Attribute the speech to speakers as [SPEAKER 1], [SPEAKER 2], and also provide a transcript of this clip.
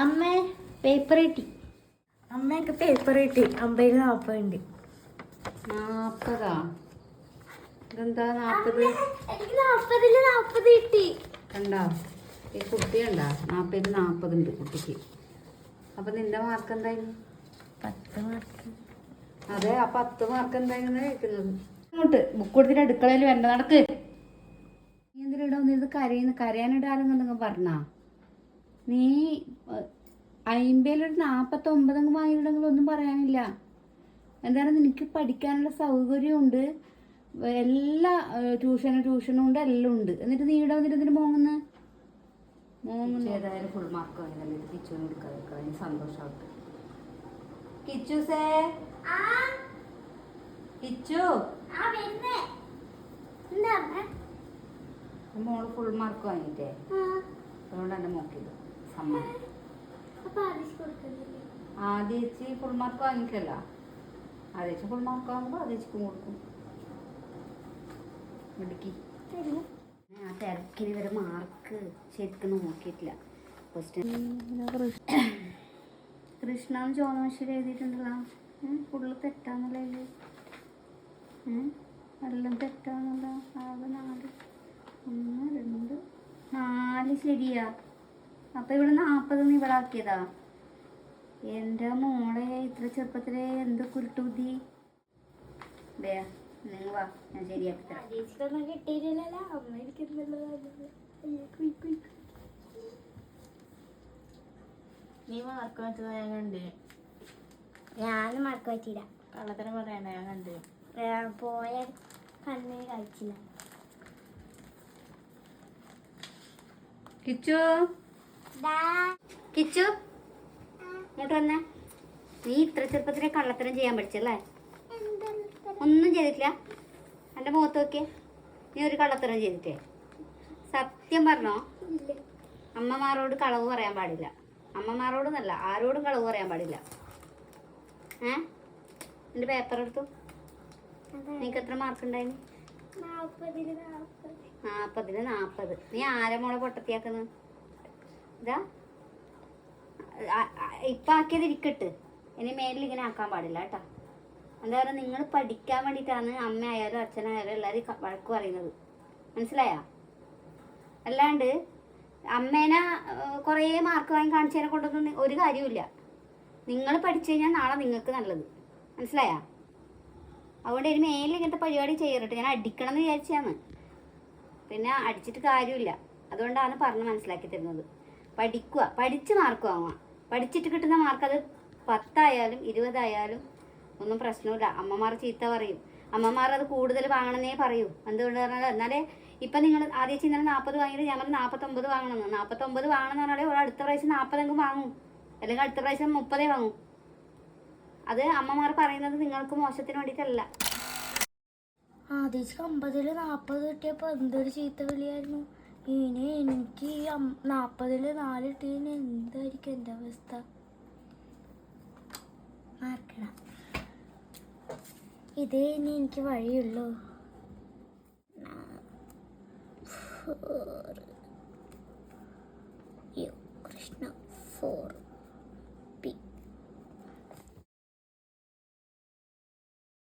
[SPEAKER 1] അമ്മ പേപ്പർ കിട്ടി. അമ്മയൊക്കെ പേപ്പർ കിട്ടി. 50-40 ഉണ്ട്.
[SPEAKER 2] 40 ഇതെന്താ 40?
[SPEAKER 1] എനിക്ക് 40 കിട്ടി.
[SPEAKER 2] കണ്ടോ ഈ കുട്ടി കണ്ടാ 40 ഉണ്ട് കുട്ടിക്ക്. അപ്പൊ നിന്റെ മാർക്ക് എന്തായിരുന്നു?
[SPEAKER 1] 10 മാർക്ക്.
[SPEAKER 2] അതെ, ആ 10 മാർക്ക് എന്തായിരുന്നു കേൾക്കുന്നത്? ഇങ്ങോട്ട് ബുക്ക് കൊടുത്തിട്ട് അടുക്കളയിൽ വരണ്ട, നടക്ക്. നീ എന്തിനാ വന്നിരുന്ന് കരയുന്നു? കരയാനിടാലെന്നൊക്കെ പറഞ്ഞാ നീ 50-ൽ 49 വാങ്ങിയിട്ടുണ്ടെങ്കിൽ ഒന്നും പറയാനില്ല. എന്താണ്, നിനക്ക് പഠിക്കാനുള്ള സൗകര്യമുണ്ട്, എല്ലാ ട്യൂഷനും ഉണ്ട്, എല്ലാം ഉണ്ട്. എന്നിട്ട് നീ ഇവിടെ വന്നിട്ട് ഇതിന് മോങ്ങുന്നു. ഏതായാലും ഫുൾ മാർക്ക് വാങ്ങിയതല്ലേ, ഇത് കിച്ചുവിന് കൊടുക്കാതിരിക്കാൻ സന്തോഷമാവട്ടെ. കിച്ചുസേ, കിച്ചു മോള് ഫുൾ മാർക്ക് വാങ്ങിയിട്ടേ, അതുകൊണ്ട് എന്നെ നോക്കിയത് സമ്മാനം. ആദ്യേച്ചി ഫുൾ മാർക്ക് വാങ്ങിക്കല്ല, ആദ്യേച്ചി ഫുൾ മാർക്ക് വാങ്ങുമ്പോൾ ആദ്യേച്ചിക്കും കൊടുക്കും. ഇടുക്കി ആ തിരക്കിന് ഇവരെ മാർക്ക് ശരിക്കും നോക്കിയിട്ടില്ല. കൃഷ്ണ ചോനമശ്ശേരി എഴുതിയിട്ടുണ്ടല്ലോ, ഫുള്ള് തെറ്റാന്നല്ലേ? എല്ലാം തെറ്റാന്നല്ലോ. ആകെ 4, 1, 2, 4 ശരിയാ. അപ്പൊ ഇവിടെ 40 നീ ഇവിടെ ആക്കിയതാ. എൻ്റെ മോളെ ഇത്ര ചെറുപ്പത്തിലെ എന്ത് കുരുട്ടുബുദ്ധി. നിങ്ങൾ വാ, ഞാൻ ശരിയാക്കി തരാം.
[SPEAKER 1] കിട്ടിയില്ലല്ലോ.
[SPEAKER 3] നീ മാർക്ക് മാറ്റുന്ന ഞാൻ കണ്ട്.
[SPEAKER 1] ഞാനും മാർക്ക് പറ്റിയില്ല.
[SPEAKER 3] കള്ളത്തരം പറയണ്ട, ഞാൻ കണ്ട്.
[SPEAKER 1] പോയ കണ്ണിന് കഴിച്ചില്ല.
[SPEAKER 2] കിച്ചു, കിച്ചു ഇങ്ങോട്ട് വന്നേ. നീ ഇത്ര ചെറുപ്പത്തിലെ കള്ളത്തരം ചെയ്യാൻ പഠിച്ചല്ലേ? ഒന്നും ചെയ്തിട്ടില്ല. എൻ്റെ മുഖത്ത് നോക്കിയേ, നീ ഒരു കള്ളത്തരം ചെയ്തിട്ടേ? സത്യം പറഞ്ഞോ? അമ്മമാരോട് കളവ് പറയാൻ പാടില്ല. അമ്മമാരോടൊന്നല്ല, ആരോടും കളവ് പറയാൻ പാടില്ല. എൻ്റെ പേപ്പർ എടുത്തു. നിനക്ക് എത്ര മാർക്ക് ഉണ്ടായിന്? 40-ൽ 40. നീ ആരെ മോളെ പൊട്ടത്തിയാക്കുന്നത്? ഇതാ ഇപ്പം ആക്കിയത് ഇരിക്കട്ട്, ഇനി മേലിൽ ഇങ്ങനെ ആക്കാൻ പാടില്ല കേട്ടോ. എന്താ പറയുക, നിങ്ങൾ പഠിക്കാൻ വേണ്ടിയിട്ടാണ് അമ്മയായാലും അച്ഛനായാലും എല്ലാവരും വഴക്ക് പറയുന്നത്, മനസ്സിലായോ? അല്ലാണ്ട് അമ്മേനെ കുറേ മാർക്ക് വാങ്ങി കാണിച്ചതിനെ കൊണ്ടൊന്നും ഒരു കാര്യമില്ല. നിങ്ങൾ പഠിച്ചു കഴിഞ്ഞാൽ നാളെ നിങ്ങൾക്ക് നല്ലത്, മനസ്സിലായോ? അതുകൊണ്ട് ഇനി മേലിൽ ഇങ്ങനത്തെ പരിപാടി ചെയ്യരുത്. ഞാൻ അടിക്കണം എന്ന് വിചാരിച്ചാണ്, പിന്നെ അടിച്ചിട്ട് കാര്യമില്ല. അതുകൊണ്ടാണ് പറഞ്ഞ് മനസ്സിലാക്കി തരുന്നത്. പഠിക്കുക, പഠിച്ച് മാർക്ക് വാങ്ങുക. പഠിച്ചിട്ട് കിട്ടുന്ന മാർക്ക് അത് 10 ആയാലും 20 ആയാലും ഒന്നും പ്രശ്നമില്ല. അമ്മമാർ ചീത്ത പറയും, അമ്മമാർ അത് കൂടുതൽ വാങ്ങണമെന്നേ പറയൂ. എന്തുകൊണ്ട് പറഞ്ഞാൽ, എന്നാലേ ഇപ്പം നിങ്ങൾ ആദ്യം ഇന്നലെ 40 വാങ്ങിയിട്ട് ഞാൻ പറഞ്ഞാൽ 49 വാങ്ങണമെന്ന്. 49 വാങ്ങണമെന്ന് പറഞ്ഞാൽ ഒരു അടുത്ത പ്രാവശ്യം 40 വാങ്ങും, അല്ലെങ്കിൽ അടുത്ത പ്രാവശ്യം 30 വാങ്ങും. അത് അമ്മമാർ പറയുന്നത് നിങ്ങൾക്ക് മോശത്തിന് വേണ്ടിയിട്ടല്ല.
[SPEAKER 1] ആദ്യം 50-ൽ 40 കിട്ടിയപ്പോൾ എന്തൊരു ചീത്ത വിളിയായിരുന്നു. ഇനി എനിക്ക് 40-ൽ 4 കിട്ടിയതിന് എന്തായിരിക്കും എൻ്റെ അവസ്ഥ? മാർക്കിടാം, ഇതേ ഇനി എനിക്ക് വഴിയുള്ളൂ. 4 കൃഷ്ണ 4.